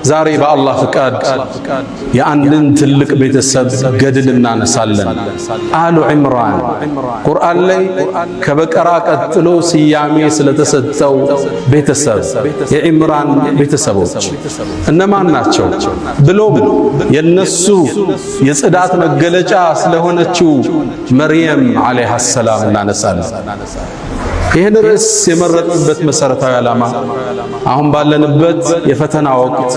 ዛሬ በአላህ ፍቃድ የአንድን ትልቅ ቤተሰብ ገድል እናነሳለን። አሉ ዒምራን ቁርአን ላይ ከበቀራ ቀጥሎ ስያሜ ስለተሰጠው ቤተሰብ የዒምራን ቤተሰቦች እነማን ናቸው? ብሎም የነሱ የጽዳት መገለጫ ስለሆነችው መርየም ዓለይሃ ሰላም እናነሳለን። ይህን ርዕስ የመረጥንበት መሰረታዊ ዓላማ አሁን ባለንበት የፈተና ወቅት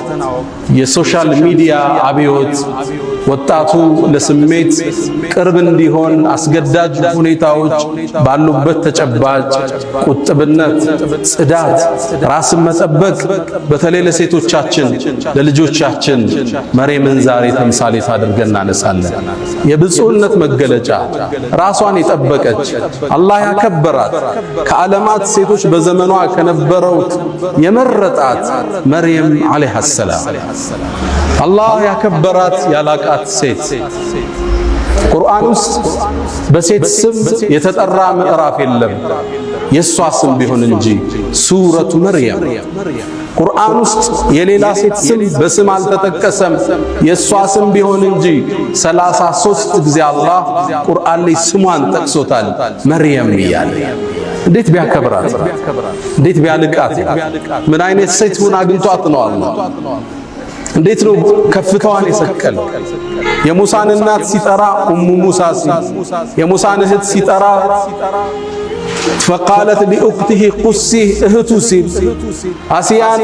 የሶሻል ሚዲያ አብዮት ወጣቱ ለስሜት ቅርብ እንዲሆን አስገዳጅ ሁኔታዎች ባሉበት ተጨባጭ ቁጥብነት፣ ጽዳት፣ ራስን መጠበቅ በተለይ ለሴቶቻችን ለልጆቻችን መርየምን ዛሬ ተምሳሌት አድርገን እናነሳለን። የብፁዕነት መገለጫ ራሷን የጠበቀች አላህ ያከበራት ከዓለማት ሴቶች በዘመኗ ከነበረውት የመረጣት መርየም ዓለይሃ ሰላም አላህ ያከበራት ያላቃት ሴት ቁርአን ውስጥ በሴት ስም የተጠራ ምዕራፍ የለም የሷ ስም ቢሆን እንጂ ሱረቱ መርየም። ቁርአን ውስጥ የሌላ ሴት ስም በስም አልተጠቀሰም የሷ ስም ቢሆን እንጂ 33 ጊዜ አላህ ቁርአን ላይ ስሟን ጠቅሶታል መርየም እያለ። እንዴት ቢያከብራት፣ እንዴት ቢያልቃት፣ ምን አይነት ሴት ሆና አግኝቷት ነው አላህ። እንዴት ነው ከፍታዋን የሰቀለው። የሙሳን እናት ሲጠራ ኡሙ ሙሳ ሲል፣ የሙሳን እህት ሲጠራ ፈቃለት ሊኡክቲሂ ቁሲ እህቱ ሲል፣ አሲያን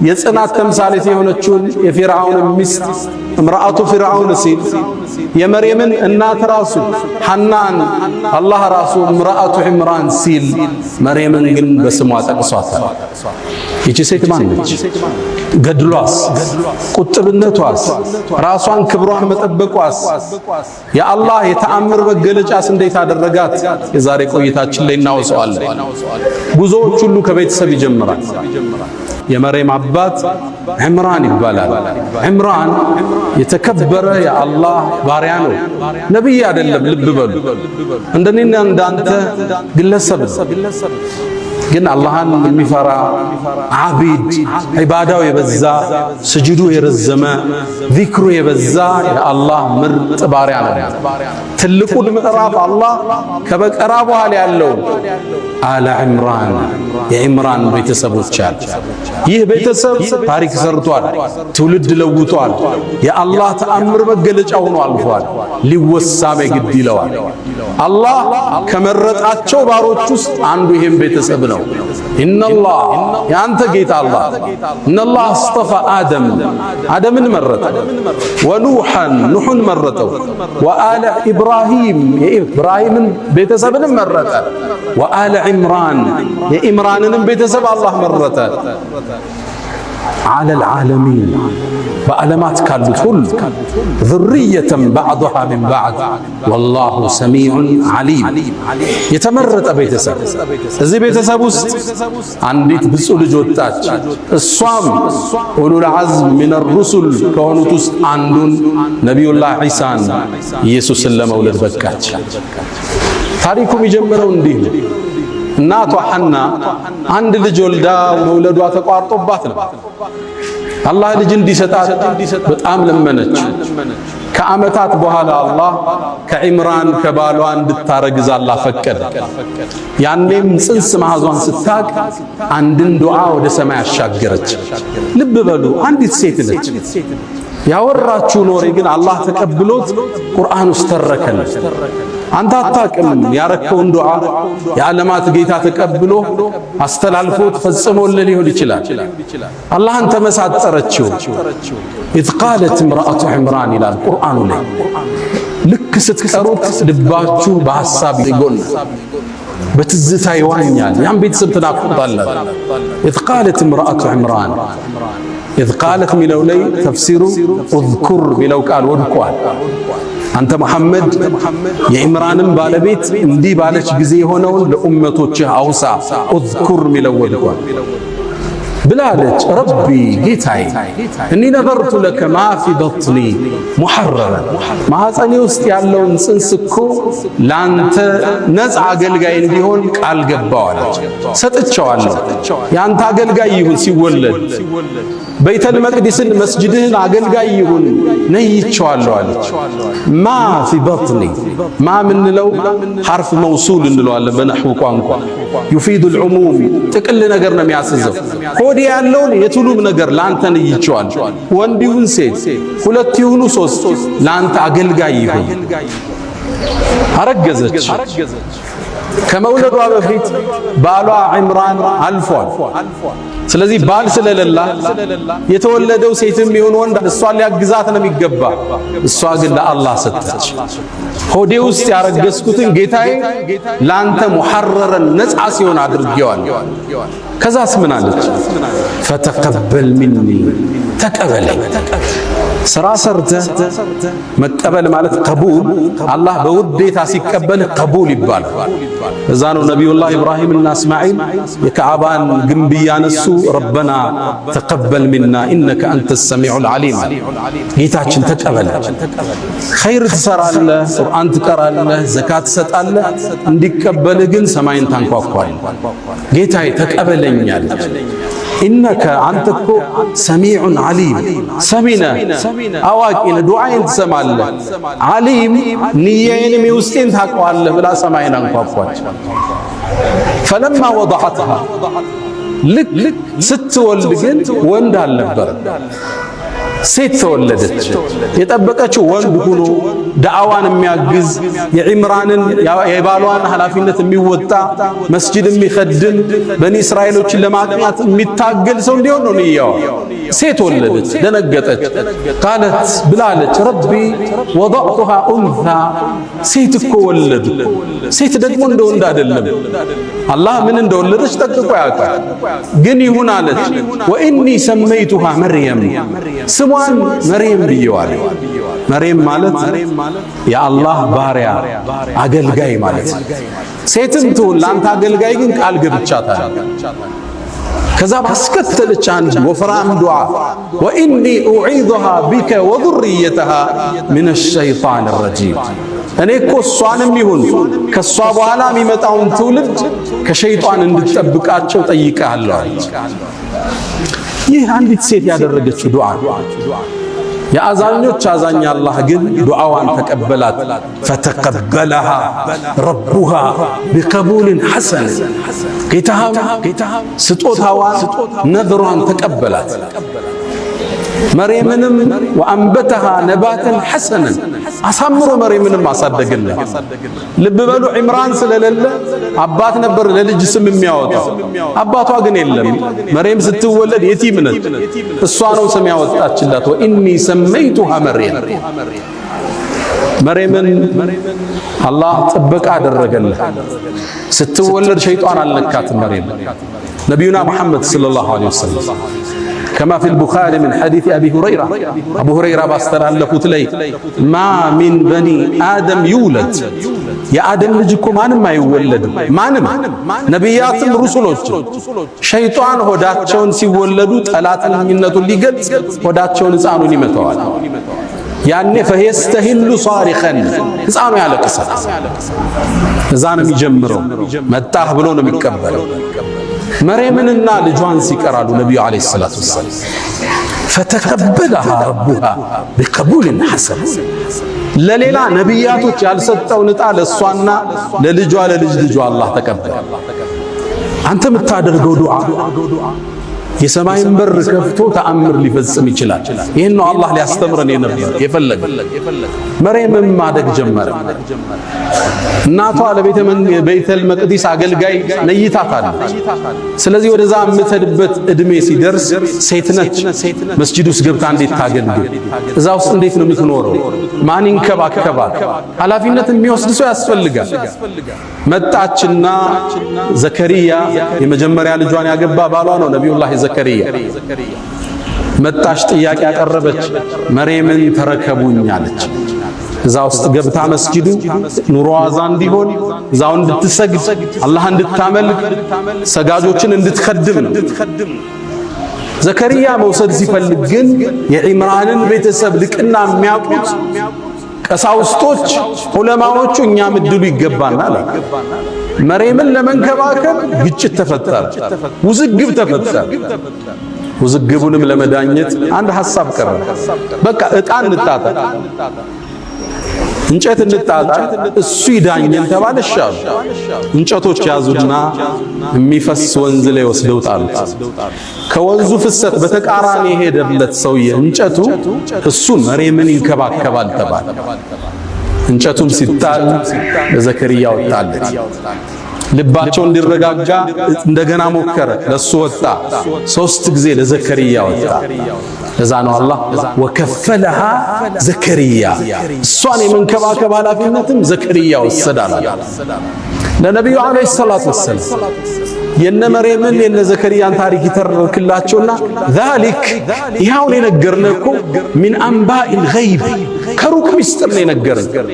የጽናት ተምሳሌት የሆነችውን የፊርዓውን ሚስት እምራአቱ ፊርዓውን ሲል፣ የመርየምን እናት ራሱ ሐናን አላህ ራሱ እምራአቱ ዒምራን ሲል፣ መርየምን ግን በስሟ ጠቅሷታል። ይቺ ሴት ማን ነች? ገድሏስ፣ ቁጥብነቷስ፣ ራሷን ክብሯን መጠበቋስ፣ የአላህ የተአምር መገለጫስ እንዴት አደረጋት? የዛሬ ቆይታችን ላይ እናወሳዋለን። ጉዞዎች ሁሉ ከቤተሰብ ይጀምራል። የመርየም አባት ዒምራን ይባላል። ዒምራን የተከበረ የአላህ ባሪያ ነው። ነቢይ አይደለም። ልብ በሉ፣ እንደኔና እንዳንተ ግለሰብ ግን አላህን የሚፈራ ዓቢድ፣ ዒባዳው የበዛ ስጁዱ የረዘመ ዚክሩ የበዛ የአላህ ምርጥ ባሪያ ነው። ትልቁን ምዕራፍ አላህ ከበቀራ በኋላ ያለው አለ ዒምራን የዒምራን ቤተሰቦች አሉ። ይህ ቤተሰብ ታሪክ ሰርቷል፣ ትውልድ ለውጧል፣ የአላህ ተአምር መገለጫ ሆኖ አልፏል። ሊወሳም ግድ ይለዋል። አላህ ከመረጣቸው ባሮች ውስጥ አንዱ ይሄም ቤተሰብ ነው። ኢነላህ ያንተ ጌታ አላህ ኢነላህ አስጠፋ አደምን መረጠ፣ ወኑሐን ኑሕን መረጠው፣ ወአለ ኢብራሂም የኢብራሂምን ቤተሰብንም መረጠ፣ ወአለ ዒምራን የኢምራንንም ቤተሰብ አላህ መረጠ። ዓለል ዓለሚን በዓለማት ካሉት ሁሉ ذርየተን ባዕዱሃ ሚን ባዕድ ወላሁ ሰሚዑን ዓሊም። የተመረጠ ቤተሰብ። እዚህ ቤተሰብ ውስጥ አንዲት ብፁዕ ልጅ ወጣች። እሷም ኡሉል ዐዝም ሚነ ሩሱል ከሆኑት ውስጥ አንዱን ነቢዩላህ ዒሳን ኢየሱስን ለመውለድ በቃች። ታሪኩ የሚጀምረው እንዲህ ነው። እናቷ ሐና አንድ ልጅ ወልዳ መውለዷ ተቋርጦባት ነው። አላህ ልጅ እንዲሰጣት በጣም ለመነች። ከዓመታት በኋላ አላህ ከዒምራን ከባሏ እንድታረግዝ አላህ ፈቀደ። ያኔም ጽንስ ማህዟን ስታቅ አንድን ዱዓ ወደ ሰማይ አሻገረች። ልብ በሉ፣ አንዲት ሴት ነች። ያወራችው ኖሬ ግን አላህ ተቀብሎት ቁርአን ውስጥ ተረከለ። አንተ አታቅም ያረከውን ዱዓ የዓለማት ጌታ ተቀብሎ አስተላልፎት ፈጽሞልህ ሊሆን ይችላል። አላህን ተመሳጠረችው። ኢዝ ቃለት እምረአቱ ዒምራን ይላል ቁርአኑ ላይ። ልክ ስትቀሩት ልባችሁ በሐሳብ ይጎላል፣ በትዝታ ይዋኛል። ያን ቤተሰብ ትናፍቁታላችሁ። ኢዝ ቃለት እምረአቱ ዒምራን ኢዝ ቃለት ሚለው ላይ ተፍሲሩ እዝኩር ሚለው ቃል ወድቋል። አንተ መሐመድ የዒምራንን ባለቤት እንዲህ ባለች ጊዜ የሆነውን ለኡመቶችህ አውሳ። እዝኩር ሚለው ወድቋል ብላለች። ረቢ ጌታዬ እኒ ነዘርቱ ለከ ማ ፊ በጥኒ ሙሐረረን፣ ማኅፀኔ ውስጥ ያለውን ጽንስ እኮ ለአንተ ነፃ አገልጋይ እንዲሆን ቃል ገባዋለች። ሰጥቼዋለሁ፣ የአንተ አገልጋይ ይሁን ሲወለድ በይተል መቅዲስን መስጂድህን አገልጋይ ይሁን ነይቼዋለሁ አለች። ማ ፊ በጥኒ ማ ምንለው ሐርፍ መውሱል እንለዋለን በነህው ቋንቋ يفيد العموم ጥቅል ነገር ነው የሚያስዘው። ሆዴ ያለውን የቱሉም ነገር ላንተ ነይቼዋለሁ። ወንድ ይሁን ሴት፣ ሁለት ይሁኑ ሶስት ላንተ አገልጋይ ይሁን። አረገዘች። ከመውለዷ በፊት ባሏ ዒምራን አልፏል። ስለዚህ ባል ስለሌላ የተወለደው ሴትም ይሁን ወንድ እሷን ሊያግዛት ነው የሚገባ። እሷ ግን ለአላህ ሰጠች። ሆዴ ውስጥ ያረገዝኩትን ጌታዬ ላንተ ሙሐረረን ነፃ ሲሆን አድርጌዋለሁ። ከዛስ ምን አለች? ፈተቀበል ሚኒ ተቀበለኝ። ስራ ሰርተህ መቀበል ማለት ቀቡል፣ አላህ በውዴታ ሲቀበልህ ቀቡል ይባላል። እዛ ነው ነቢዩላህ ኢብራሂምና እስማዒል የከዓባን ግንብ እያነሱ ረበና ተቀበል ሚና ኢነከ አንተ ሰሚዑል ዓሊም፣ ጌታችን ተቀበለን። ኸይር ትሰራለህ፣ ቁርአን ትቀራለህ፣ ዘካት ትሰጣለህ፣ እንዲቀበልህ ግን ሰማይን ታንኳኳለህ። ጌታዬ ተቀበለኝ አለች። ኢነከ አንተ እኮ ሰሚዑን ዓሊም፣ ሰሚነ አዋቂ ነህ፣ ዱዓዬን ትሰማለህ፣ ዓሊም ንያዬንም የውስጤን ታውቀዋለህ ብላ ሰማይን አንኳኳች። ፈለማ ወضعتها ልክ ስትወልድ ግን ወንድ አልነበረም፣ ሴት ተወለደች። የጠበቀችው ወንድ ሆኖ ዳዕዋን የሚያግዝ የዒምራንን የባሏን ኃላፊነት የሚወጣ መስጂድ የሚኸድም በኒ እስራኤሎችን ለማቅናት የሚታገል ሰው እንዲሆን ነው ንያዋ። ሴት ወለደች፣ ደነገጠች። ቃለት ብላለች ረቢ ወضعتها ኡንሳ፣ ሴት እኮ ወለዱ። ሴት ደግሞ እንደ ወንድ አይደለም። አላህ ምን እንደወለደች ጠቅቆ ያውቃል። ግን ይሁን አለች። ወኢኒ ሰመይቱሃ መርየም፣ ስሟን መርየም ብየዋለሁ። መርየም ማለት የአላህ ባሪያ አገልጋይ ማለት። ሴትም ትሁን ላንተ አገልጋይ ግን ቃል ገብቻታለሁ። ከዛ ባስከተለች አንድ ወፍራም ዱዓ ወኢኒ ኡዒዙሃ ቢከ ወዙርየተሃ ሚነ ሸይጣን ረጂም፣ እኔ እኮ እሷንም ይሁን ከእሷ በኋላ የሚመጣውን ትውልድ ከሸይጣን እንድትጠብቃቸው ጠይቀሃለሁ። ይህ አንዲት ሴት ያደረገችው ዱዓ። የአዛኞች አዛኝ አላህ ግን ዱዓዋን ተቀበላት። ፈተቀበለሃ ረቡሃ ቢቀቡልን ሐሰን፣ ጌታሃም ስጦታዋን ነድሯን ተቀበላት። መርየምንም ወአንበተሃ ነባተን ሐሰነን፣ አሳምሮ መርየምንም አሳደገልን። ልብ በሉ ዒምራን ስለሌለ አባት ነበር ለልጅ ስም የሚያወጣው፣ አባቷ ግን የለም። መርየም ስትወለድ የቲም ነች። እሷ ነው ስም ያወጣችላት። ወኢኒ ሰመይቱሃ መርየም፣ መርየምን አላህ ጥበቃ አደረገለት። ስትወለድ ሸይጣን አልነካትም መርየም። ነቢዩና ሙሐመድ ሰለላሁ ዐለይሂ ወሰለም كما في البخاري من حديث أبي هريرة، أبو هريرة باسترالفوت لي ما من بني آدم يولد، يا آدم نجيكو ما يولد مانم نبياتم رسولوች ሸይጣን ሆዳቸውን ሲወለዱ ጠላትን ሚነቱ ሊገጽ ሆዳቸውን ሕፃኑን ይመታዋል። ያኔ ፈየስተሂሉ ሷሪኸን፣ ሕፃኑ ያለቅሳል። እዛ ነው የሚጀምረው። መጣህ ብሎ ነው የሚቀበለው። መርየምንና ልጇን ሲቀራሉ ነቢዩ ዓለይሂ ሰላቱ ወሰላም። ፈተቀበለሃ ረቡሃ ቢቀቡልን ሐሰን፣ ለሌላ ነቢያቶች ያልሰጠውን ዕጣ ለእሷና ለልጇ ለልጅ ልጇ አላህ ተቀበለ። አንተ የምታደርገው ዱዓ የሰማይን በር ከፍቶ ተአምር ሊፈጽም ይችላል። ይህን ነው አላህ ሊያስተምረን የፈለገ። መርየምም ማደግ ጀመረ። እናቷ ለቤተል መቅዲስ አገልጋይ ነይታታለች። ስለዚህ ወደዛ የምትሄድበት እድሜ ሲደርስ ሴት ነች። መስጂድ ውስጥ ገብታ እንዴት ታገልግል? እዛ ውስጥ እንዴት ነው የምትኖረው? ማን ይንከባከባል? ኃላፊነት የሚወስድ ሰው ያስፈልጋል። መጣችና ዘከሪያ የመጀመሪያ ልጇን ያገባ ባሏ ነው ነቢዩላህ ዘከሪያ። መጣች፣ ጥያቄ ያቀረበች፣ መርየምን ተረከቡኝ አለች። እዛ ውስጥ ገብታ መስጂዱ ኑሮዋ እዛ እንዲሆን እዛው እንድትሰግድ አላህ እንድታመልክ ሰጋጆችን እንድትከድም ነው። ዘከሪያ መውሰድ ሲፈልግ ግን የዒምራንን ቤተሰብ ልቅና የሚያውቁት ቀሳውስቶች ዑለማዎቹ እኛም እድሉ ይገባናል። መርየምን ለመንከባከብ ግጭት ተፈጠረ፣ ውዝግብ ተፈጠረ። ውዝግቡንም ለመዳኘት አንድ ሐሳብ ቀረበ። በቃ ዕጣን እንጣጣ፣ እንጨት እንጣጣ፣ እሱ ይዳኘን ተባለ። ይሻሉ እንጨቶች ያዙና የሚፈስ ወንዝ ላይ ወስደው ጣሉት። ከወንዙ ፍሰት በተቃራኒ የሄደለት ሰውዬ እንጨቱ እሱን መሬምን ይንከባከባል ተባለ። እንጨቱም ሲጣል ለዘከርያ ወጣለት። ልባቸው እንዲረጋጋ እንደገና ሞከረ፣ ለሱ ወጣ። 3 ጊዜ ለዘከርያ ወጣ። ለዛ ነው አላህ ወከፈለሃ ዘከርያ፣ እሷን የመንከባከብ ኃላፊነትም ዘከርያ ወሰዳል። ለነቢዩ ዓለይሂ ሰላቱ ወሰላም የነ መርየምን የነ ዘከርያን ታሪክ ይተርክላቸውና ዛሊክ ይኸውን የነገርነህ እኮ ሚን አንባኢል ገይብ ከሩቅ ሚስጥር ነው የነገርነህ።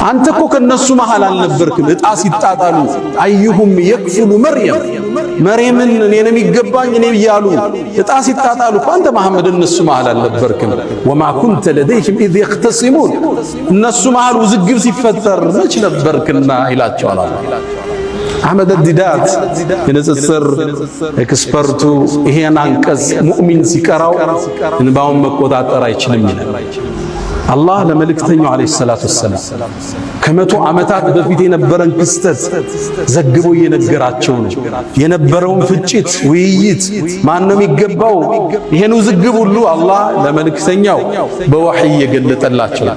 አንተ እኮ ከነሱ መሃል አልነበርክም። ዕጣ ሲጣጣሉ አዩሁም የክፍሉ መርየምን እኔን የሚገባኝ እኔ እያሉ ዕጣ ሲጣጣሉ እኮ አንተ መሐመድ እነሱ መሃል አልነበርክም። ወማ ኩንተ ለደይህም ኢዝ የኽተሲሙን እነሱ መሃል ውዝግብ ሲፈጠር መች ነበርክና ይላቸዋል። አህመድ ዲዳት የንጽጽር ኤክስፐርቱ ይሄን አንቀጽ ሙእሚን ሲቀራው እንባውን መቆጣጠር አይችልም ይላል። አላህ ለመልእክተኛው ዓለይሂ ሰላቱ ወሰላም ከመቶ ዓመታት በፊት የነበረን ክስተት ዘግቦ እየነገራቸው ነው። የነበረውን ፍጭት፣ ውይይት ማን ነው የሚገባው ይሄን ውዝግብ ሁሉ አላህ ለመልእክተኛው በወህይ እየገለጠላቸው።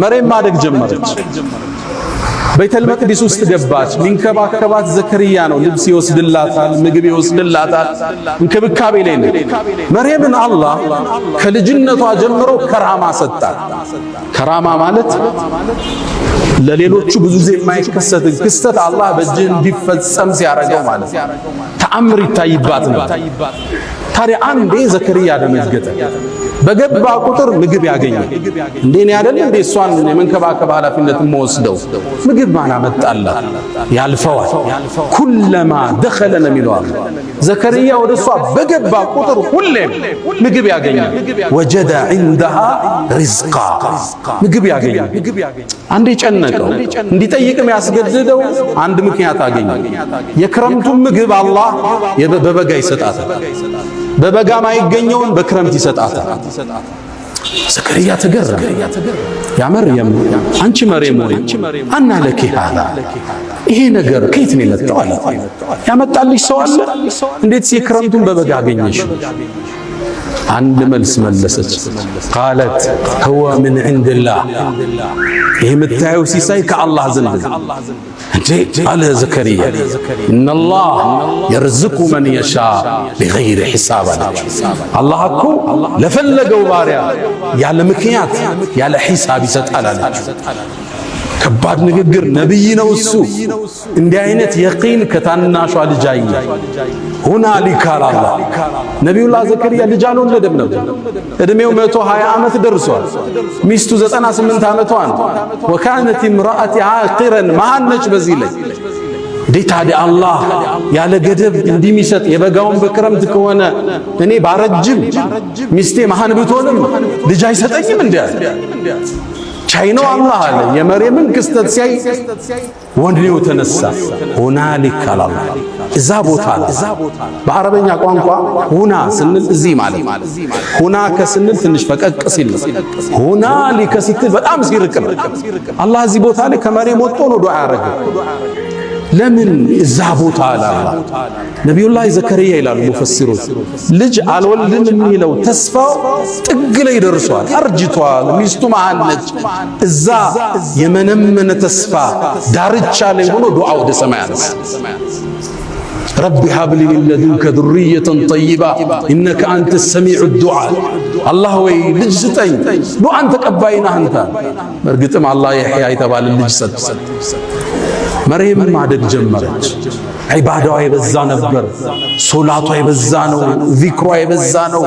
መርየም ማደግ ጀመረች። ቤተል መቅዲስ ውስጥ ገባች። ሚንከባከባት ዘከርያ ነው። ልብስ ይወስድላታል፣ ምግብ ይወስድላታል። እንክብካቤ ላይ ነው። መርየምን አላህ ከልጅነቷ ጀምሮ ከራማ ሰጣት። ከራማ ማለት ለሌሎቹ ብዙ ጊዜ የማይከሰት ክስተት አላህ በእጅህ እንዲፈጸም ሲያደርገው ማለት ተአምር ይታይባት ነው። ታዲያ አንዴ ዘከርያ ደነገጠ። በገባ ቁጥር ምግብ ያገኛል። እንዴ አይደል እንዴ እሷን የመንከባከብ ኃላፊነት ወስደው ምግብ ማን አመጣላት? ያልፈዋል። ኩለማ ደኸለ ነው የሚለው ዘከርያ ወደ እሷ በገባ ቁጥር ሁሌም ምግብ ያገኛል። ወጀደ ዐንደሃ ሪዝቃ ምግብ ያገኛል። አንዴ ጨነቀው። እንዲጠይቅም ያስገድደው አንድ ምክንያት አገኘ። የክረምቱን ምግብ አላህ በበጋ ይሰጣታል። በበጋ ማይገኘውን በክረምት ይሰጣታል። ዘከርያ ተገረመ። ያ መርየም አንቺ መርየም ሆይ አና ለኪ ሃዛ ይሄ ነገር ከየት ነው የመጣው አለ። ያመጣልሽ ሰው አለ? እንዴት የክረምቱን በበጋ አገኘሽ? አንድ መልስ መለሰች። ቃለት ሁወ ምን ዐንድላህ ይሄ የምታየው ሲሳይ ከአላህ ዘንድ ነው እንጂ አለ ዘከርያ ኢነላህ የርዝቁ መን የሻ ቢገይሪ ሒሳብ አለ። አላህ እኮ ለፈለገው ባሪያ ያለ ምክንያት ያለ ሒሳብ ይሰጣል አለች። ከባድ ንግግር። ነብይ ነው እሱ። እንዲህ አይነት የቂን ከታናሿ ልጅ አየ። ሁናሊከ አላህ ነቢዩላህ ዘከርያ ልጅ አልወለደም ነበር። እድሜው 120 ዓመት ደርሷል። ሚስቱ 98 ዓመቷ ነው። ወካነት ኢምራአቲ ዓቂረን መሃነች። በዚህ ላይ እንዴት ታዲያ አላህ ያለ ገደብ እንዲሚሰጥ የበጋውን በክረምት ከሆነ እኔ ባረጅም ሚስቴ መሃን ብትሆንም ልጅ አይሰጠኝም እንዴ? ቻይናው አላህ አለ። የመርየምን ክስተት ሲያይ ወንድኔው ተነሳ። ሁናሊከ አላህ እዛ ቦታ አለ። በአረበኛ ቋንቋ ሁና ስንል እዚህ ማለት ሁና ከስንል ትንሽ ፈቀቅ ሲል ሁናሊከ ስትል በጣም ሲርቅ ነው። አላህ እዚህ ቦታ ላይ ከመርየም ወጥቶ ነው ዱዓ ያደረገ። ለምን እዛ ቦታ አለ? ነቢዩላህ ዘከርያ ይላሉ ሙፈሲሮች ልጅ አልወልድም የሚለው ተስፋው ጥግ ላይ ደርሷል። አርጅቷል። ሚስቱ መሃል ነች። እዛ የመነመነ ተስፋ ዳርቻ ላይ ሆኖ ዱዓ ወደ ሰማይ አነሳ። ረቢ ሀብሊ ሚን ለዱንከ ዙርየተን ጠይባ ኢነከ አንተ ሰሚዑ ዱዓ። አላህ ወይ ልጅ ስጠኝ፣ ዱዓን ተቀባይ ነህ አንተ። በእርግጥም አላህ የሕያ የተባለ ልጅ ሰጠ። መርየም ማደግ ጀመረች። ዒባዳዋ የበዛ ነበር። ሶላቷ የበዛ ነው። ዚክሯ የበዛ ነው።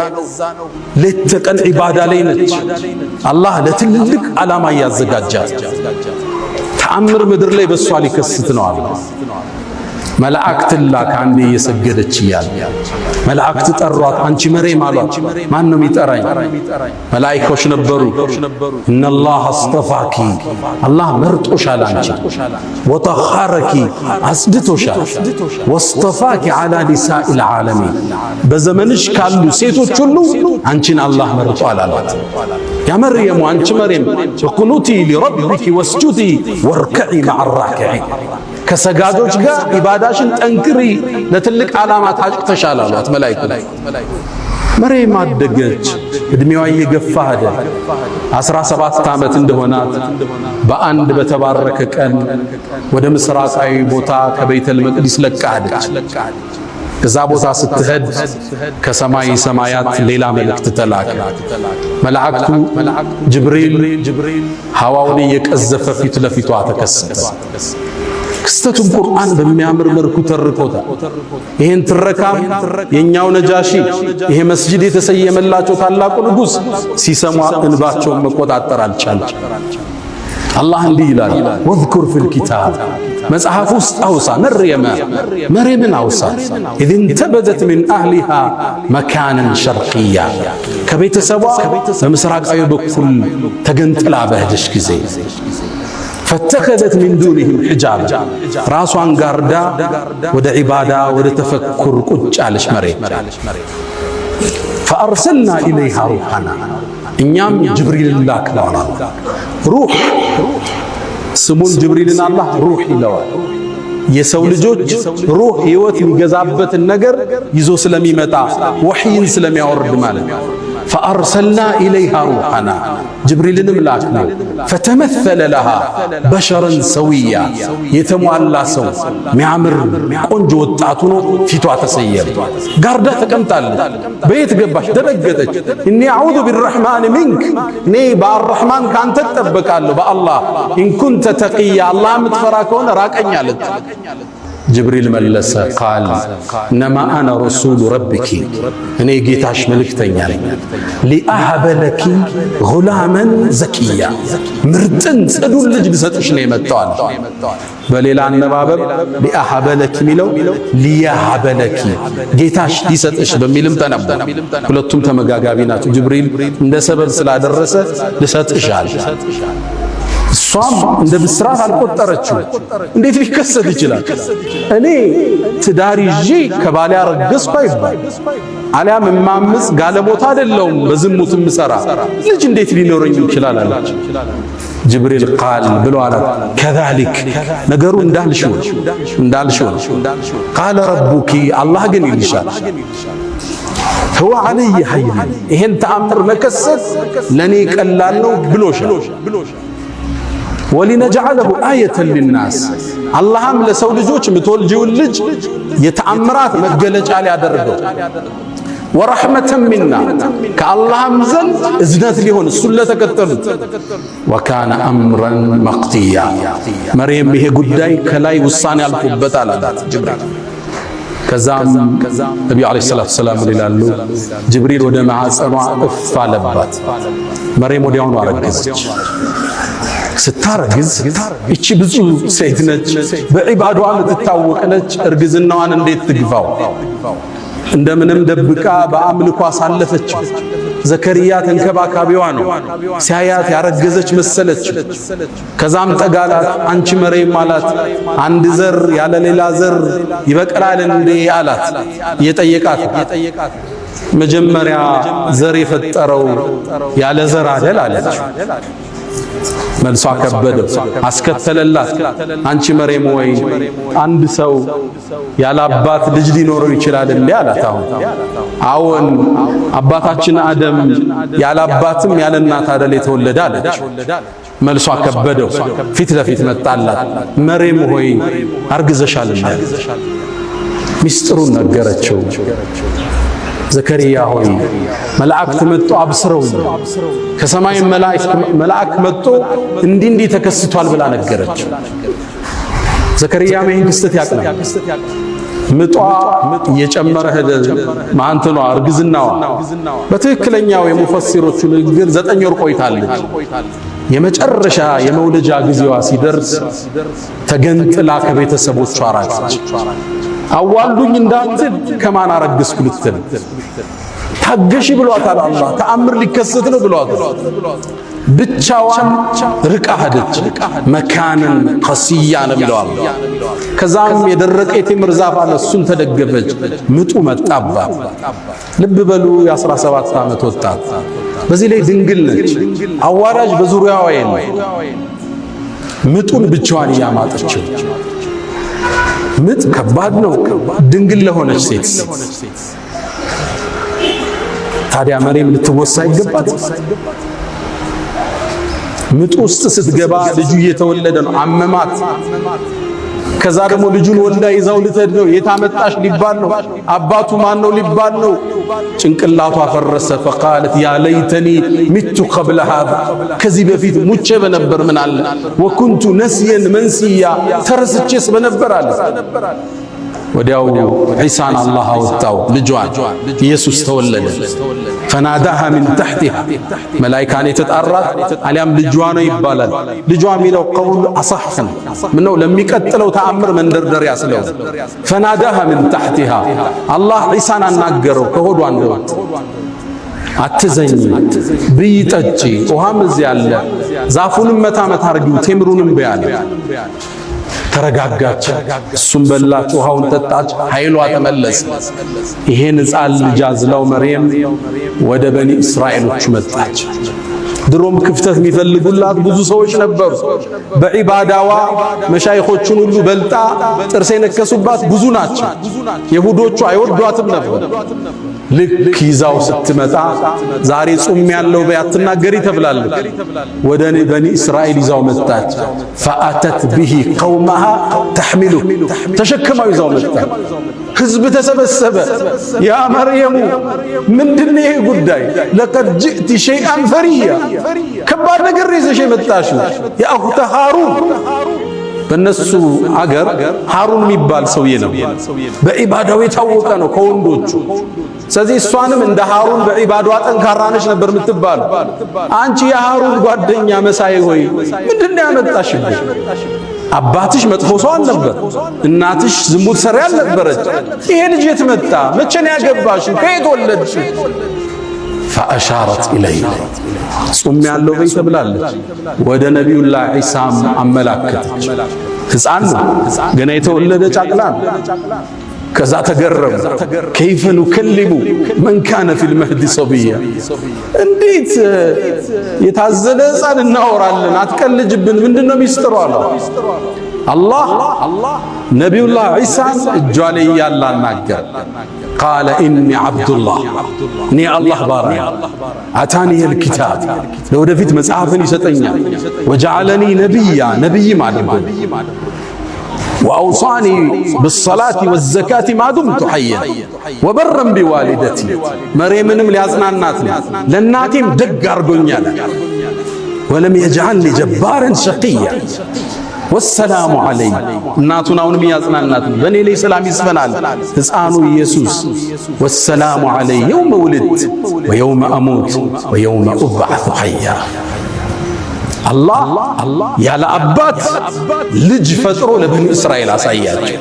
ሌት ተቀን ዒባዳ ላይ ነች። አላህ ለትልቅ ዓላማ እያዘጋጃት ተአምር ምድር ላይ በሷ ሊከስት ነው። መላእክት ላክ አንዴ እየሰገደች እያለ መላእክት ጠሯት። አንቺ መሬም አሏት። ማን ነው የሚጠራኝ? መላእክቶች ነበሩ። ኢነላህ አስጠፋኪ አላህ መርጦሻል፣ አንቺ ወጠኸረኪ አስድቶሻል፣ ወስጠፋኪ ዐላ ኒሳኢል ዓለሚን በዘመንሽ ካሉ ሴቶች ሁሉ አንቺን አላህ መርጧል አሏት። ያ መርየም አንቺ መሬም ቁኑቲ ሊረቢኪ ወስጁዲ ወርክዒ መዐ ራኪዒን ከሰጋጆች ጋር ኢባዳሽን ጠንክሪ ለትልቅ ዓላማ ታጭተሻል አሏት መላእክቱ። መሬም አደገች፣ እድሜዋ እየገፋ ሄደ። 17 ዓመት እንደሆናት በአንድ በተባረከ ቀን ወደ ምስራቃዊ ቦታ ከቤተል መቅዲስ ለቃ ሄደች። እዛ ቦታ ስትሄድ ከሰማይ ሰማያት ሌላ መልእክት ተላከ። መላእክቱ ጅብሪል ሐዋውን እየቀዘፈ ፊት ለፊቷ ተከሰተ። ክስተቱን ቁርአን በሚያምር መልኩ ተርኮታል። ይሄን ትረካም የኛው ነጃሺ ይሄ መስጂድ የተሰየመላቸው ታላቁ ንጉሥ ሲሰሙ እንባቸውን መቆጣጠር አልቻለም። አላህ እንዲህ ይላል፣ ወዝኩር ፊል ኪታብ መጽሐፍ ውስጥ አውሳ መርየምን አውሳ ኢዝ እንተበዘት ሚን አህሊሃ መካነን ሸርቅያ ከቤተሰቧ በምስራቃዊ በኩል ተገንጥላ በሄደች ጊዜ ፈተኸዘት ሚን ዱኒሂም ሒጃብ ራሷን ጋርዳ ወደ ዒባዳ ወደ ተፈኩር ቁጭ አለች መሬም። ፈአርሰልና ኢለይሃ ሩሐና እኛም ጅብሪልን ላክነው። ሩህ ስሙን ጅብሪልን አላህ ሩህ ይለዋል። የሰው ልጆች ሩህ ሕይወት የሚገዛበትን ነገር ይዞ ስለሚመጣ ወሕይን ስለሚያወርድ ማለት ነው። ፈአርሰልና ኢለይሃ ሩሐና ጅብሪልንም ላክነው። ፈተመሰለ ለሃ በሸረን ሰውያ የተሟላ ሰው ሚያምር ቆንጆ ወጣት ሆኖ ፊቷ ተሰየረ። ጋርዳ ተቀምጣለች። በየት ገባች? ደነገጠች። እኒ አዑዙ ቢረሕማን ሚንክ እኔ በአርረሕማን ካንተ እጠበቃለሁ በአላህ ኢንኩንተ ተቂያ አላህ የምትፈራ ከሆነ ራቀኝ አለች። ጅብሪል መለሰ ቃል እነማ አነ ረሱሉ ረቢኪ እኔ ጌታሽ መልእክተኛ ነኝ። ሊአሀበ ለኪ ጉላመን ዘኪያ ምርጥን ጽዱን ልጅ ልሰጥሽ ነው የመጣው። በሌላ አነባበብ ሊአሀበ ለኪ ሚለው ሊያሀበ ለኪ ጌታሽ ሊሰጥሽ በሚልም ተነበበ። ሁለቱም ተመጋጋቢ ናቸው። ጅብሪል እንደ ሰበብ ስላደረሰ ልሰጥሽ አለ። እሷም እንደ ብስራት አልቆጠረችው። እንዴት ሊከሰት ይችላል? እኔ ትዳር ይዤ ከባሌ አረገዝኩ አይባል፣ አሊያም እማምስ ጋለሞታ አይደለሁም በዝሙት ምሰራ ልጅ እንዴት ሊኖረኝ ይችላል አለች። ጅብሪል ቃል ብሎ አላት ከዛሊክ ነገሩ እንዳልሽው ቃለ ረቡኪ አላህ ግን ይልሻል هو علي حين ይሄን ተአምር መከሰት ለኔ ቀላል ነው ብሎሻል። ወሊነጅዐለሁ አየተን ሊናስ አላህም ለሰው ልጆች ምትወልጂውን ልጅ የተአምራት መገለጫ ሊያደርገው ወረሕመተን ሚና ከአላህም ዘንድ እዝነት ሊሆን እሱን ለተከተሉት ወካነ አምረን መቅድያ መርየም ይሄ ጉዳይ ከላይ ውሳኔ አልፎበታል አላት ጅብሪል። ከዛም ነቢዩ ዓለይሂ ሰላቱ ወሰላም ይላሉ ጅብሪል ወደ ማዕፀኗ እፍ አለባት። መርየም ወዲያውኑ አረገዘች። ስታረግዝ እቺ ብዙ ሴት ነች፣ በዒባዷ የምትታወቅ ነች። እርግዝናዋን እንዴት ትግፋው? እንደምንም ደብቃ በአምልኮ አሳለፈች። ዘከርያ ተንከባካቢዋ ነው። ሲያያት ያረገዘች መሰለች። ከዛም ጠጋላት። አንቺ መርየም አላት አንድ ዘር ያለ ሌላ ዘር ይበቅላል እንዴ አላት። እየጠየቃት መጀመሪያ ዘር የፈጠረው ያለ ዘር አይደል አለች። መልሷ ከበደው። አስከተለላት አንቺ መርየም ወይ አንድ ሰው ያለ አባት ልጅ ሊኖረው ይችላል እንዴ አላት። አዎን አባታችን አደም ያለ አባትም ያለ እናት አይደል የተወለደ አለች። መልሷ ከበደው። ፊት ለፊት መጣላት። መርየም ሆይ አርግዘሻል እንዴ? ሚስጥሩን ነገረችው። ዘከርያ ሆይ መላእክት መጥቶ አብስረው ከሰማይ መላእክ መጥቶ እንዲህ ተከስቷል ብላ ነገረች። ዘከርያ ይህን ክስተት ያቅናል። ምጧ እየጨመረ ሄደ። ማንተኗ እርግዝናዋ በትክክለኛው የሙፈሲሮቹ ንግግር 9 ወር ቆይታለች። የመጨረሻ የመውለጃ ጊዜዋ ሲደርስ ተገንጥላ ከቤተሰቦቿ ራቀች። አዋልዱኝ እንዳትል ከማን አረግስኩ ልትል ታገሺ ብሏታል አላህ። ተአምር ሊከሰት ነው ብሏታል። ብቻዋን ርቃ ሄደች። መካንን ቀስያ ነው ብለዋል። ከዛም የደረቀ የቴምር ዛፍ አለ፣ እሱን ተደገፈች። ምጡ መጣባት። ልብ በሉ የ17 ዓመት ወጣት፣ በዚህ ላይ ድንግል ነች። አዋራጅ በዙሪያዋ የለም። ምጡን ብቻዋን እያማጠችው። ምጥ ከባድ ነው ድንግል ለሆነች ሴት። ታዲያ መሬም ልትወሳ ይገባት። ምጥ ውስጥ ስትገባ ልጁ እየተወለደ ነው። አመማት። ከዛ ደግሞ ልጁን ወልዳ ይዛው ልትሄድ ነው። የታመጣሽ ሊባል ነው። አባቱ ማን ነው ሊባል ነው። ጭንቅላቷ ፈረሰ። ፈቃለት ያ ለይተኒ ሚቱ ቀብለ ሃዛ፣ ከዚህ በፊት ሙቼ በነበር ምን አለ። ወኩንቱ ነስየን መንስያ፣ ተረስቼስ በነበር አለ። ወዲያው ዒሳን አላህ አወጣው። ልጇን ኢየሱስ ተወለደ። ፈናዳሃ ሚን ተሕቲሃ፣ መላኢካን የተጣራት አሊያም ልጇ ነው ይባላል። ልጇ የሚለው ቀውል አሳሕ ነው። ምነው ለሚቀጥለው ተአምር መንደርደሪያ ስለው። ፈናዳሃ ሚን ተሕቲሃ፣ አላህ ዒሳን አናገረው ከሆዷ እንደወጥ። አትዘኝ፣ ብይ፣ ጠጪ፣ ውሃም እዚህ አለ፣ ዛፉንም መታ መታ አርጊው፣ ቴምሩንም በያለ። ተረጋጋች። እሱም በላች፣ ውሃውን ጠጣች፣ ኃይሏ ተመለሰ። ይሄን ሕፃን ልጅ አዝላው መርየም ወደ በኒ እስራኤሎች መጣች። ድሮም ክፍተት የሚፈልጉላት ብዙ ሰዎች ነበሩ። በዒባዳዋ መሻይኾቹን ሁሉ በልጣ ጥርስ የነከሱባት ብዙ ናቸው። ይሁዶቹ አይወዷትም ነበር። ልክ ይዛው ስትመጣ ዛሬ ጾም ያለው በያትናገሪ ተብላለች። ወደ በኒ እስራኤል ይዛው መጣች። ፈአተት ቢሂ ቀውመሃ ተሕሚሉ፣ ተሸክማው ይዛው መጣች። ህዝብ ተሰበሰበ። ያ መርየሙ ምንድነው ይሄ ጉዳይ? ለቀድ ጅእቲ ሸይአን ፈሪያ፣ ከባድ ነገር ይዘሽ የመጣሽው ያ አኽተ ሃሩን። በነሱ አገር ሃሩን የሚባል ሰውዬ ነው። በዒባዳው የታወቀ ነው ከወንዶቹ። ስለዚህ እሷንም እንደ ሃሩን በዒባዳዋ ጠንካራ ነች ነበር የምትባል። አንቺ የሃሩን ጓደኛ መሳይ ሆይ ምንድነው ያመጣሽብሽ? አባትሽ መጥፎ ሰው አልነበር፣ እናትሽ ዝሙት ሰሪ አልነበረች። ይሄ ልጅ የት መጣ? መቼ ነው ያገባሽው? ከየት ወለድሽ? ፈአሻረት ኢለይ፣ ጾም ያለው በይ ተብላለች። ወደ ነቢዩላህ ዒሳም አመላከተች። ሕፃን ነው ገና የተወለደ ጫቅላ ነው። ከዛ ተገረሙ። ከይፈ ኑከሊሙ መን ካነ ፊል መህዲ ሰብያ፣ እንዴት የታዘለ ሕፃን እናወራለን? አትቀልጅብን፣ ምንድነው ሚስጥሩ አለ አላህ። ነቢዩላህ ዒሳን እጇ ላይ ያለ አናገር። ቃለ ኢኒ ዓብዱላህ፣ እኔ አላህ ባሪያ፣ አታኒየል ኪታብ፣ ለወደፊት መጽሐፍን ይሰጠኛል። ወጀዓለኒ ነቢያ፣ ነቢይም አድርጎኝ፣ ወአውሳኒ ብሰላቲ ወዘካቲ ማዱምቱ ሐየን ወበረን ቢዋሊደቲ፣ መርየምንም ሊያጽናናት ነው ለእናቴም ደግ አድርጎኛል። ወለም የጅዐልኒ ጀባረን ሸቂያ ወሰላሙ ዐለይ፣ እናቱን አሁንም እያጽናናት ነው። በእኔ ላይ ሰላም ይስፈናል ሕፃኑ ኢየሱስ። ወሰላሙ ዐለይ የውመ ውልድት ወየውመ አሙት ወየውመ ኡብዐሱ ሐያ። አላህ ያለ አባት ልጅ ፈጥሮ ለበኒ እስራኤል አሳያቸው።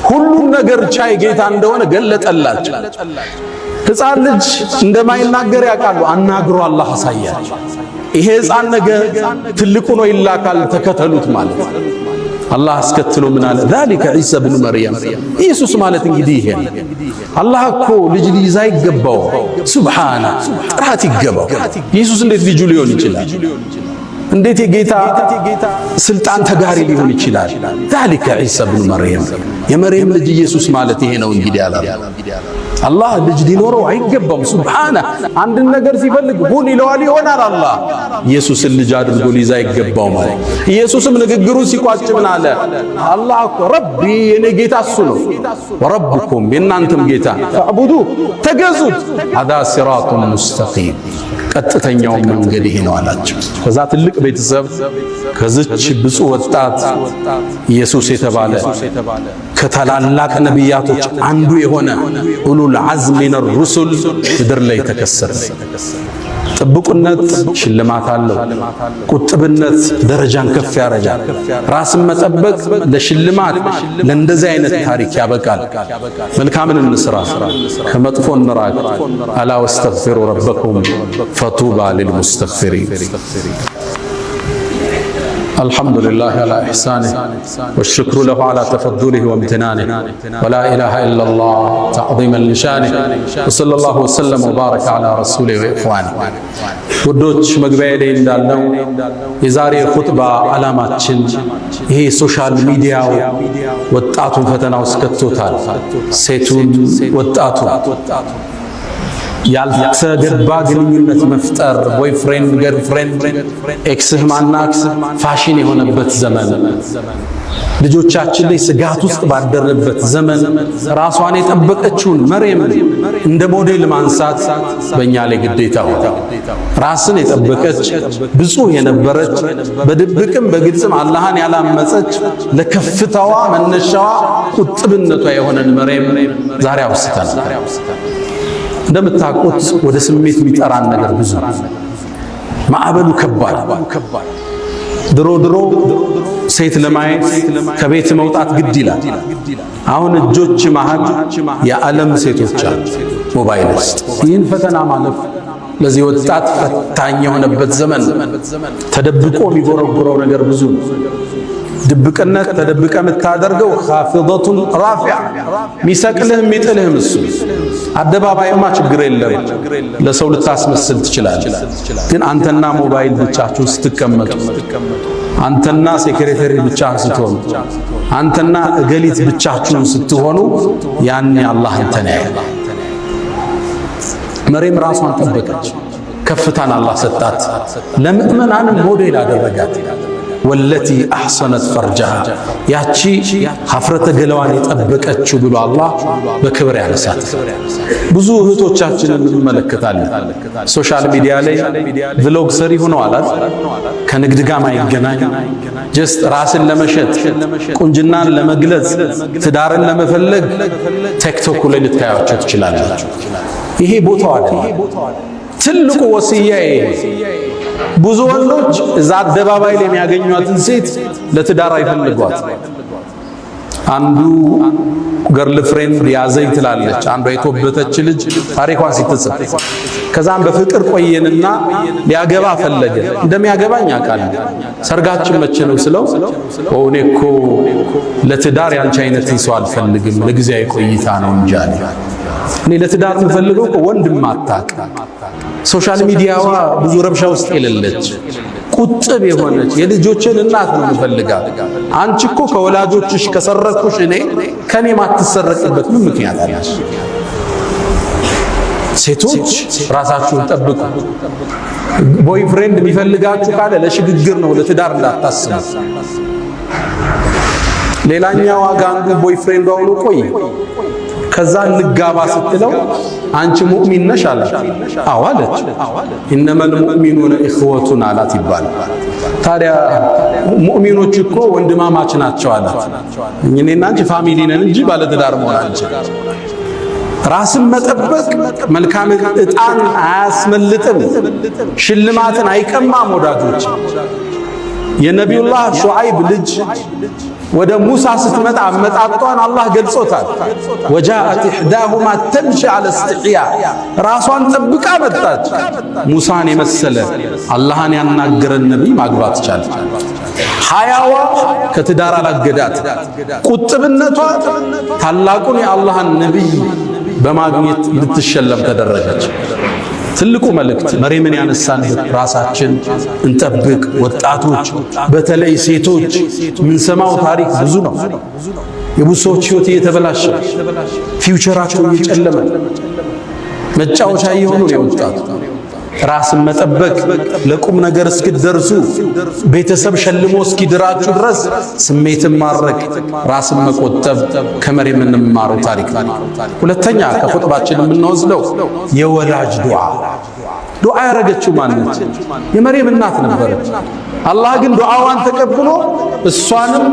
ሁሉም ነገር ቻይ ጌታ እንደሆነ ገለጠላቸው። ሕፃን ልጅ እንደማይናገር ያውቃሉ። አናግሮ አላህ አሳያቸው። ይሄ ሕፃን ነገ ትልቁ ነው ይላካል፣ ተከተሉት ማለት ነው። አላህ አስከትሎ ምን አለ? ዛሊከ ዒሳ ብኑ መርየም፣ ኢየሱስ ማለት እንግዲህ ይሄ ነው። አላህ እኮ ልጅ ሊይዝ አይገባው፣ ሱብሓነ ጥራት ይገባው። ኢየሱስ እንዴት ልጁ ሊሆን ይችላል? እንዴት የጌታ ስልጣን ተጋሪ ሊሆን ይችላል? ዛሊከ ዒሳ ብኑ መርየም፣ የመርየም ልጅ ኢየሱስ ማለት ይሄ ነው እንግዲህ አላህ። አላህ ልጅ ሊኖረው አይገባም። ሱብሓነ አንድን ነገር ሲፈልግ ሁን ይለዋል፣ ይሆናል። አላህ ኢየሱስን ልጅ አድርጎ ሊይዝ አይገባው ማለት። ኢየሱስም ንግግሩን ሲቋጭ ምን አለ? አላህ እኮ ረቢ፣ የኔ ጌታ እሱ ነው፣ ወረብኩም የእናንተም ጌታ፣ ፈዕቡዱ ተገዙት፣ ሀዛ ሲራጡን ሙስተቂም፣ ቀጥተኛው መንገድ ይሄ ነው አላቸው። ከዛ ትልቅ ቤተሰብ ከዝች ብፁዕ ወጣት ኢየሱስ የተባለ ከታላላቅ ነቢያቶች አንዱ የሆነ ኡሉል ዐዝም ሚነ ሩሱል ምድር ላይ ተከሰተ። ጥብቁነት ሽልማት አለው። ቁጥብነት ደረጃን ከፍ ያረጋል። ራስን መጠበቅ ለሽልማት ለእንደዚህ አይነት ታሪክ ያበቃል። መልካምን እንስራ፣ ከመጥፎ እንራቅ። አላ ወስተግፊሩ ረበኩም ፈጡባ ሊልሙስተግፊሪን። الحمد لله على إحسانه والشكر له على تفضله وامتنانه ولا إله إلا الله تعظيما لشانه وصلى الله وسلم وبارك على رسوله وإخوانه. ውዶች መግቢያ ላይ እንዳልነው የዛሬ ኹጥባ ዓላማችን ይሄ ሶሻል ሚዲያው ወጣቱን ፈተና ውስጥ ከቶታል። ሴቱን ወጣቱ ያልተገባ ግንኙነት መፍጠር ቦይፍሬንድ ገርልፍሬንድ ኤክስህ ማናክስ ፋሽን የሆነበት ዘመን፣ ልጆቻችን ላይ ስጋት ውስጥ ባደረበት ዘመን ራሷን የጠበቀችውን መርየም እንደ ሞዴል ማንሳት በእኛ ላይ ግዴታ ሆነ። ራስን የጠበቀች ብፁዕ የነበረች በድብቅም በግልጽም አላህን ያላመፀች ለከፍታዋ መነሻዋ ቁጥብነቷ የሆነን መርየም ዛሬ አውስተናል። እንደምታውቁት ወደ ስሜት የሚጠራን ነገር ብዙ ማዕበሉ ከባድ። ድሮ ሴት ለማየት ከቤት መውጣት ግድ ይላል። አሁን እጆች መሃል የዓለም ሴቶች አሉ ሞባይል ውስጥ። ይህን ፈተና ማለፍ ለዚህ ወጣት ፈታኝ የሆነበት ዘመን ተደብቆ የሚጎረጉረው ነገር ብዙ ነው። ድብቅነት ተደብቀ የምታደርገው ኻፊደቱን ራፊዓ ሚሰቅልህ የሚጥልህም እሱ። አደባባይማ ችግር የለም ለሰው ልታስመስል ትችላለህ። ግን አንተና ሞባይል ብቻችሁን ስትቀመጡ፣ አንተና ሴክሬታሪ ብቻህን ስትሆኑ፣ አንተና እገሊት ብቻችሁን ስትሆኑ ያኔ አላህ አንተን ያያል። መርየም ራሷን ጠበቀች። ከፍታን አላህ ሰጣት። ለምእመናንም ሞዴል አደረጋት። ወለቲ አሕሰነት ፈርጃሃ ያቺ ሀፍረተ ገላዋን የጠበቀችው ብሎ አላህ በክብር ያነሳት። ብዙ እህቶቻችንን እንመለከታለን ሶሻል ሚዲያ ላይ ቭሎግ ሰሪ ሆነዋል። ከንግድ ጋር ማይገናኝ ጀስት ራስን ለመሸጥ ቁንጅናን ለመግለጽ ትዳርን ለመፈለግ ቲክቶክ ላይ ልታያቸው ትችላላችሁ። ይሄ ቦታው አይደለም። ትልቁ ወሲያዬ ብዙ ወንዶች እዛ አደባባይ ላይ የሚያገኟትን ሴት ለትዳር አይፈልጓት። አንዱ ገርል ፍሬንድ ያዘኝ ትላለች፣ አንዷ የተወበተች ልጅ ታሪኳን ሲትጽፍ፣ ከዛም በፍቅር ቆየንና ሊያገባ ፈለገ። እንደሚያገባኝ አውቃለሁ፣ ሰርጋችን መቼ ነው ስለው እኔ እኮ ለትዳር ያንቺ አይነትን ሰው አልፈልግም ለጊዜያዊ ቆይታ ነው እንጂ አለ። እኔ ለትዳር የምፈልገው እኮ ወንድም አታውቅ፣ ሶሻል ሚዲያዋ ብዙ ረብሻ ውስጥ የሌለች ቁጥብ የሆነች የልጆችን እናት ነው የምፈልጋት። አንቺ እኮ ከወላጆችሽ ከሰረኩሽ እኔ ከኔ ማትሰረቅበት ምን ምክንያት አለሽ? ሴቶች ራሳችሁን ጠብቁ። ቦይፍሬንድ የሚፈልጋችሁ ካለ ለሽግግር ነው፣ ለትዳር እንዳታስቡ። ሌላኛው አንዱ ቦይፍሬንድ አውሎ ቆይ ከዛ ልጋባ ስትለው አንቺ ሙእሚን ነሽ አላት። አዎ አለች። ኢነመል ሙእሚኑነ ኢኽወቱን አላት ይባላል። ታዲያ ሙእሚኖች እኮ ወንድማማች ናቸው አላት። እኔና አንቺ ፋሚሊ ነን እንጂ ባለትዳር መሆን አንችልም። ራስን መጠበቅ መልካም ዕጣን አያስመልጥም፣ ሽልማትን አይቀማም። ወዳጆች የነቢዩላህ ሹዓይብ ልጅ ወደ ሙሳ ስትመጣ አመጣጧን አላህ ገልጾታል። ወጃአት ኢሕዳሁማ ተምሺ ዐለ እስትሕያ ራሷን ጠብቃ መጣች። ሙሳን የመሰለ አላህን ያናገረን ነቢይ ማግባት ቻለች። ሐያዋ ከትዳር አላገዳት። ቁጥብነቷ ታላቁን የአላህን ነቢይ በማግኘት ልትሸለም ተደረገች። ትልቁ መልእክት መርየምን ያነሳንበት ራሳችን እንጠብቅ። ወጣቶች በተለይ ሴቶች የምንሰማው ታሪክ ብዙ ነው። የብዙ ሰዎች ሕይወት እየተበላሸ ፊውቸራቸው እየጨለመ መጫወቻ እየሆኑ ነው የወጣቱ። ራስን መጠበቅ ለቁም ነገር እስክትደርሱ ቤተሰብ ሸልሞ እስኪድራችሁ ድረስ ስሜትን ማድረግ፣ ራስን መቆጠብ ከመርየም የምንማረው ታሪክ ነው። ሁለተኛ ከኹጥባችን የምንወስደው የወላጅ ዱዓ ያረገችው ማነች? የመርየም እናት ነበረች። አላህ ግን ዱዓዋን ተቀብሎ እሷንም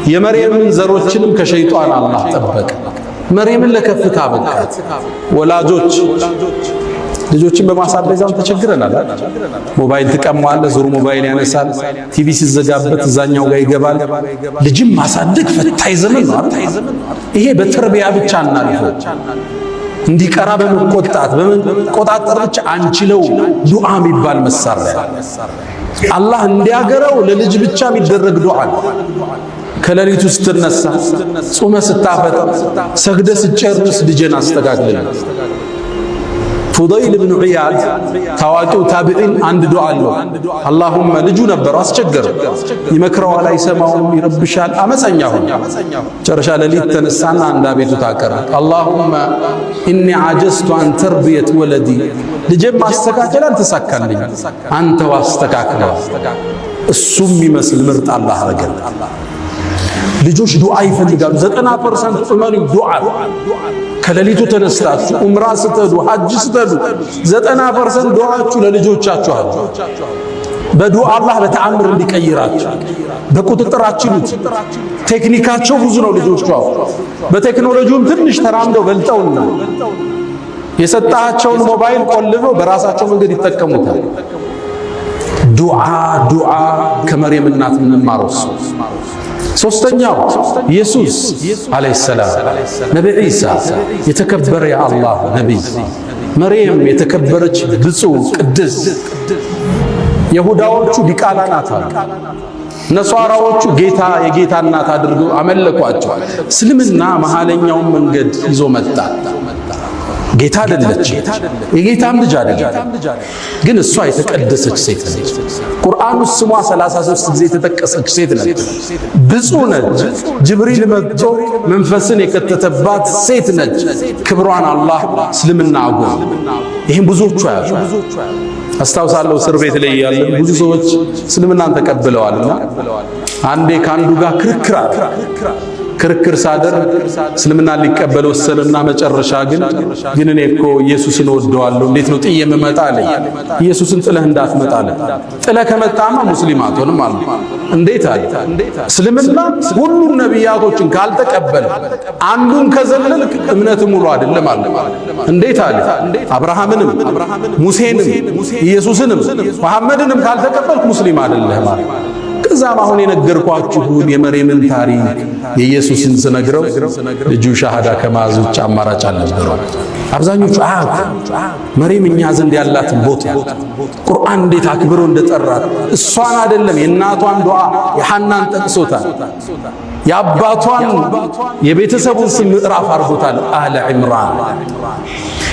የመርየምን ዘሮችንም ከሸይጣን አላህ ጠበቀ። መርየምን ለከፍታ አበቃት። ወላጆች ልጆችን በማሳደዛው ተቸግረናል። ሞባይል ትቀማዋለህ፣ ዙር ሞባይል ያነሳል። ቲቪ ሲዘጋበት እዛኛው ጋር ይገባል። ልጅም ማሳደግ ፈታኝ ዘመን ነው። ይሄ በተርቢያ ብቻ እናልፈው። እንዲቀራ በመቆጣጠር ብቻ አንችለው። ዱዓ የሚባል መሳሪያ አላህ እንዲያገረው ለልጅ ብቻ የሚደረግ ዱዓ። ከሌሊቱ ስትነሳ፣ ጾመ ስታፈጥር፣ ሰግደ ስጨርስ ልጅን አስተካክል። ፉደይል ብን ዒያድ ታዋቂው ታቢዒን አንድ ዱዓ አለው። አላሁመ ልጁ ነበረው አስቸገረው፣ ይመክረዋል፣ አይሰማውም፣ ይረብሻል፣ አመፀኛ ሆነ። መጨረሻ ሌሊት ተነሳና አንድ አቤቱታ አቀረበ። አላሁመ ኢኒ ዐጀዝቱ አን ተርቢየት ወለዲ፣ ልጄን ማስተካከል አልተሳካልኝ፣ አንተው አስተካክለው። እሱም የሚመስል ምርጥ አላህ አረገ። ልጆች ዱዓ ይፈልጋሉ። 90% እመኑ ዱዓ። ከሌሊቱ ተነስታችሁ ዑምራ ስትሄዱ፣ ሐጅ ስትሄዱ 90% ዱዓችሁ ለልጆቻችሁ አሉ። በዱዓ አላህ በተአምር እንዲቀይራችሁ በቁጥጥራችሁ። ቴክኒካቸው ብዙ ነው ልጆቹ። በቴክኖሎጂውም ትንሽ ተራምደው በልጠውና የሰጣቸውን ሞባይል ቆልፈው በራሳቸው መንገድ ይጠቀሙታል። ዱዓ ከመርየም እናት የምንማረው። ሶስተኛው ኢየሱስ አለይሂ ሰላም፣ ነብይ ኢሳ የተከበረ የአላህ ነብይ፣ መርየም የተከበረች ብፁዕ ቅድስት። የሁዳዎቹ ዲቃላ ናት አሉ። ነሷራዎቹ ጌታ የጌታ እናት አድርገው አመለኳቸው። እስልምና መሃለኛውን መንገድ ይዞ መጣ። ጌታ አይደለች፣ የጌታም ልጅ አይደለም፣ ግን እሷ የተቀደሰች ሴት ነች። ቁርአን ውስጥ ስሟ 33 ጊዜ የተጠቀሰች ሴት ነች። ብፁዕ ነች። ጅብሪል መጥቶ መንፈስን የከተተባት ሴት ነች። ክብሯን አላህ እስልምና አጎል። ይህም ብዙዎቹ ያሉ አስታውሳለሁ። እስር ቤት ላይ ያለን ብዙ ሰዎች እስልምናን ተቀብለዋልና አንዴ ከአንዱ ጋር ክርክር ሳደርግ እስልምና ሊቀበል ወሰነና መጨረሻ ግን እኔ እኮ ኢየሱስን ወደዋለሁ፣ እንዴት ነው ጥዬ የምመጣ አለኝ። ኢየሱስን ጥለህ እንዳትመጣ አለ። ጥለህ ከመጣማ ሙስሊም አትሆንም አለ። እንዴት አለ? እስልምና ሁሉም ነቢያቶችን ካልተቀበለ አንዱን ከዘለልክ እምነት ሙሉ አይደለም አለ። እንዴት አለ? አብርሃምንም ሙሴንም ኢየሱስንም መሐመድንም ካልተቀበልክ ሙስሊም አይደለህም አለ። ከዛም አሁን የነገርኳችሁን የመርየምን ታሪክ የኢየሱስን ስነግረው ልጁ ሻሃዳ ከማዝ ውጭ አማራጭ አልነበረው። አብዛኞቹ መርየም እኛ ዘንድ ያላትን ቦታ ቁርአን እንዴት አክብሮ እንደጠራት እሷን አይደለም የእናቷን ዱዓ የሐናን ጠቅሶታል። የአባቷን የቤተሰቡን ስም ምዕራፍ አድርጎታል። አለ ዒምራን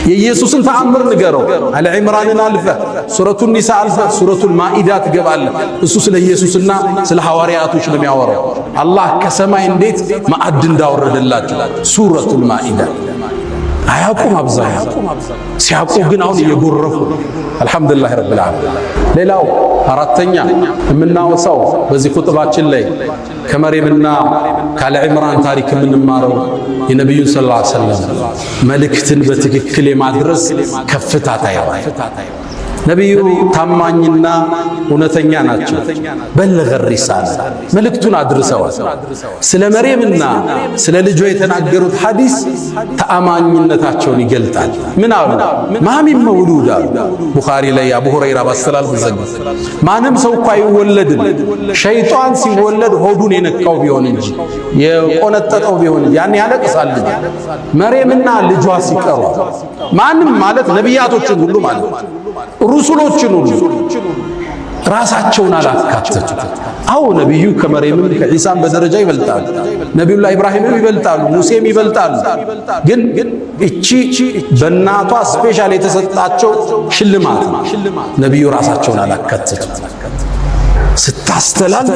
የኢየሱስን ተአምር ንገረው። አለ ዒምራንን አልፈ ሱረቱን ኒሳ አልፈ ሱረቱል ማኢዳ ትገባለህ። እሱ ስለ ኢየሱስና ስለ ሐዋርያቶች ነው የሚያወራው። አላህ ከሰማይ እንዴት ማዕድ እንዳወረደላቸው ሱረቱል ማኢዳ አያውቁም። አብዛኛው ሲያውቁ ግን አሁን እየጎረፉ አልሐምዱሊላህ ረብል ዓለሚን። ሌላው አራተኛ የምናወሳው በዚህ ኹጥባችን ላይ ከመርየምና ካለ ዒምራን ታሪክ የምንማረው የነቢዩን ሰለላሁ ዐለይሂ ወሰለም መልእክትን በትክክል የማድረስ ከፍታ ታያዋል። ነቢዩ ታማኝና እውነተኛ ናቸው። በለገ ሪሳላ መልእክቱን አድርሰዋል። ስለ መርየምና ስለ ልጇ የተናገሩት ሐዲስ ተአማኝነታቸውን ይገልጣል። ምን አሉ? ማሚን መውሉዳ ቡኻሪ ላይ አቡ ሁረይራ ባስተላልፍ ዘግብ ማንም ሰው እኮ አይወለድም ሸይጣን ሲወለድ ሆዱን የነካው ቢሆን እንጂ የቆነጠጠው ቢሆን እንጂ ያን ያለቅሳል። መርየምና ልጇ ሲቀሩ ማንም ማለት ነቢያቶችን ሁሉ ማለት ሩሱሎችን ሁሉ ራሳቸውን አላካተቱ። አዎ ነቢዩ ከመርየምም ከዒሳም በደረጃ ይበልጣሉ። ነቢዩላህ ኢብራሂምም ይበልጣሉ፣ ሙሴም ይበልጣሉ። ግን እቺ በእናቷ ስፔሻል የተሰጣቸው ሽልማት ነቢዩ ራሳቸውን አላካተቱ። ስታስተላል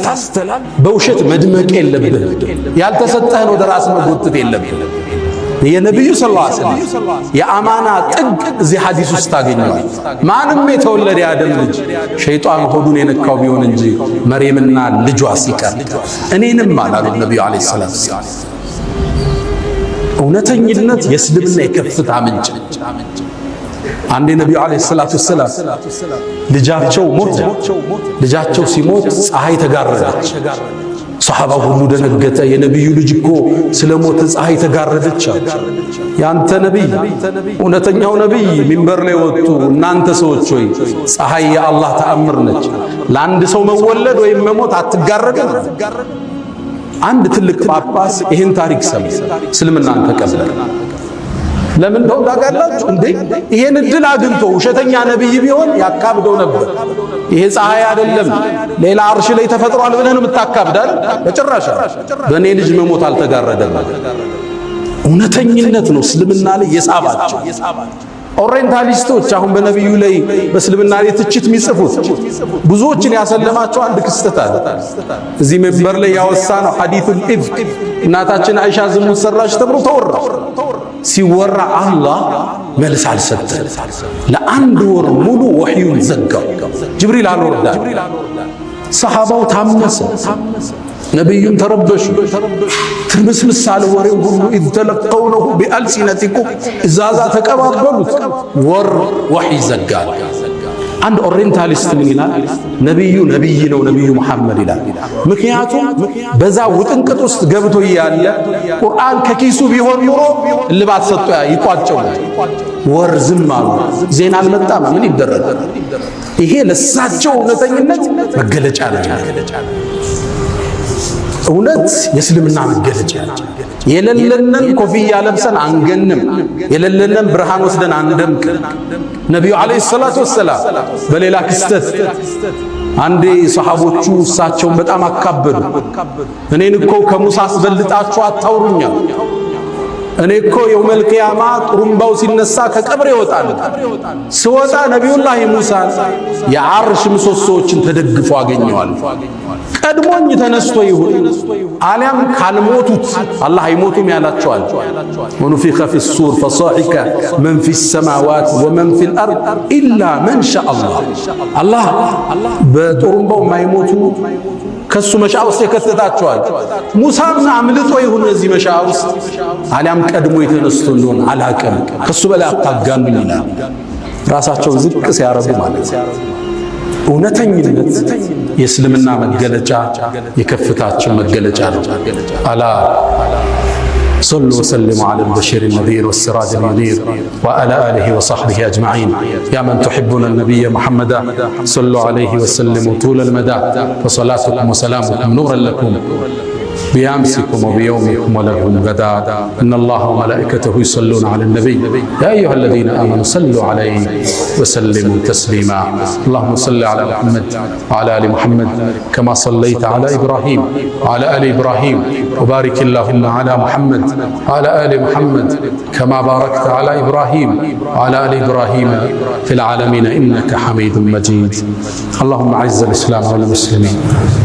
በውሸት መድመቅ የለብህም። ያልተሰጠህን ወደ ራስ መጎተት የለብህም። የነቢዩ ሰለላሁ ዐለይሂ ወሰለም የአማና ጥግ እዚህ ሐዲስ ውስጥ ታገኘዋል። ማንም የተወለደ የአደም ልጅ ሸይጣን ሆዱን የነካው ቢሆን እንጂ መርየምና ልጇ ሲቀር እኔንም አላሉ ነቢዩ ዐለይሂ ሰላም። እውነተኝነት የእስልምና የከፍታ ምንጭ። አንዴ ነቢዩ ዐለይሂ ሰላቱ ወሰላም ልጃቸው ሞተ። ልጃቸው ሲሞት ፀሐይ ተጋረደች። ሰሃባው ሁሉ ደነገጠ። የነብዩ ልጅ እኮ ስለሞተ ፀሐይ ተጋረደች። ያንተ ነብይ እውነተኛው ነብይ ሚንበር ላይ ወጡ። እናንተ ሰዎች ሆይ ፀሐይ የአላህ ተአምር ነች፣ ለአንድ ሰው መወለድ ወይም መሞት አትጋረድም። አንድ ትልቅ ጳጳስ ይህን ታሪክ ሰማ፣ እስልምናን ተቀበለ። ለምን ነው ታውቃላችሁ እንዴ? ይሄን እድል አግኝቶ ውሸተኛ ነብይ ቢሆን ያካብደው ነበር። ይሄ ፀሐይ አይደለም ሌላ አርሽ ላይ ተፈጥሯል ብለህ ነው የምታካብዳል? በጭራሽ በእኔ ልጅ መሞት አልተጋረደም። እውነተኝነት ነው እስልምና ላይ የሳባቸው። ኦሪየንታሊስቶች አሁን በነብዩ ላይ በእስልምና ላይ ትችት የሚጽፉት ብዙዎችን ያሰለማቸው አንድ ክስተት አለ። እዚህ መንበር ላይ ያወሳ ነው ሐዲሱል ኢፍክ፣ እናታችን አይሻ ዝሙት ሰራች ተብሎ ተወራ። ሲወራ አላህ መልስ አልሰጠም። ለአንድ ወር ሙሉ ወህዩን ዘጋው፣ ጅብሪል አልወረደም። ሰሃባው ታመሰ፣ ነብዩም ተረበሹ። ትርምስምስ አለ ወሬው ሁሉ። ኢተለቀውነሁ ቢአልሲነቲኩም እዛዛ ተቀባበሉት። ወር ወህይ ዘጋል። አንድ ኦሪየንታሊስት ምን ይላል? ነብዩ ነብይ ነው ነብዩ መሐመድ ይላል። ምክንያቱም በዛ ውጥንቅጥ ውስጥ ገብቶ ያለ ቁርአን ከኪሱ ቢሆን ኑሮ ልባት ሰጥቶ ይቋጨው። ወር ዝም አሉ። ዜና አልመጣም። ምን ይደረጋል? ይሄ ለሳቸው እውነተኝነት መገለጫ ነው። እውነት የእስልምና መገለጫ። የሌለንን ኮፍያ ለብሰን አንገንም፣ የሌለንን ብርሃን ወስደን አንደምቅ። ነቢዩ ዓለይሂ ሰላቱ ወሰላም በሌላ ክስተት አንዴ ሰሃቦቹ እሳቸውን በጣም አካበዱ። እኔን እኮ ከሙሳ አስበልጣችሁ አታውሩኛል። እኔ እኮ የውመል ቂያማ ጥሩምባው ሲነሳ ከቀብር ይወጣል። ስወጣ ነቢዩላህ ሙሳን የዓርሽ ምሰሶዎችን ተደግፎ አገኘዋል። ቀድሞኝ ተነስቶ ይሁን አሊያም ካልሞቱት አላህ አይሞቱም ያላቸዋል። ወኑፊኸ ፊሱር ፈሳኢከ መን ፊሰማዋት ወመን ፊል አርድ ኢላ መን ሻ አላህ በጥሩምባው የማይሞቱ ከሱ መሻ ውስጥ የከተታቸዋል። ሙሳም አምልጦ ይሁን እዚህ መሻ ውስጥ አሊያም ቀድሞ የተነስቶ እንደሆነ አላቀም። ከሱ በላይ አታጋኑኝ ይላል። ራሳቸውን ዝቅ ሲያረጉ ማለት ነው። እውነተኝነት የእስልምና መገለጫ የከፍታቸው መገለጫ ነው። አላ صلوا وسلموا على البشير النذير والسراج المنير وعلى آله وصحبه أجمعين. يا من تحبون النبي محمدا صلوا عليه وسلموا طول المدى، فصلاتكم وسلامكم نورا لكم بأمسكم وبيومكم ولهم غدا. إن الله وملائكته يصلون على النبي يا أيها الذين آمنوا صلوا عليه وسلموا تسليما. اللهم صل على محمد وعلى آل محمد كما صليت على إبراهيم وعلى آل إبراهيم، وبارك اللهم على محمد وعلى آل محمد كما باركت على إبراهيم وعلى آل إبراهيم في العالمين إنك حميد مجيد. اللهم أعز الإسلام والمسلمين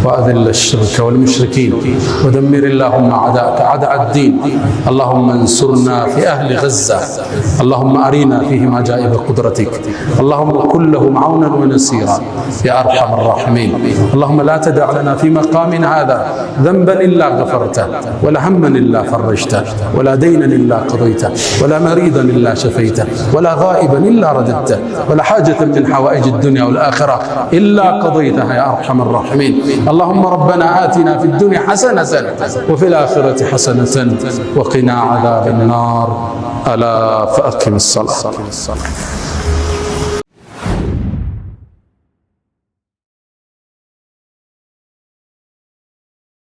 وأذل الشرك والمشركين ودمر اللهم أعداءك أعداء الدين. اللهم انصرنا في أهل غزة، اللهم أرنا فيهم عجائب قدرتك، اللهم كن لهم عونا ونصيرا يا أرحم الراحمين. اللهم لا تدع لنا في مقامنا هذا ذنبا إلا غفرته، ولا هما إلا فرجته، ولا دينا إلا قضيته، ولا مريضا إلا شفيته، ولا غائبا إلا رددته، ولا حاجة من حوائج الدنيا والآخرة إلا قضيتها يا أرحم الراحمين. اللهم ربنا آتنا في الدنيا حسنة وفي الآخرة حسنة وقنا عذاب النار. ألا فأقم الصلاة.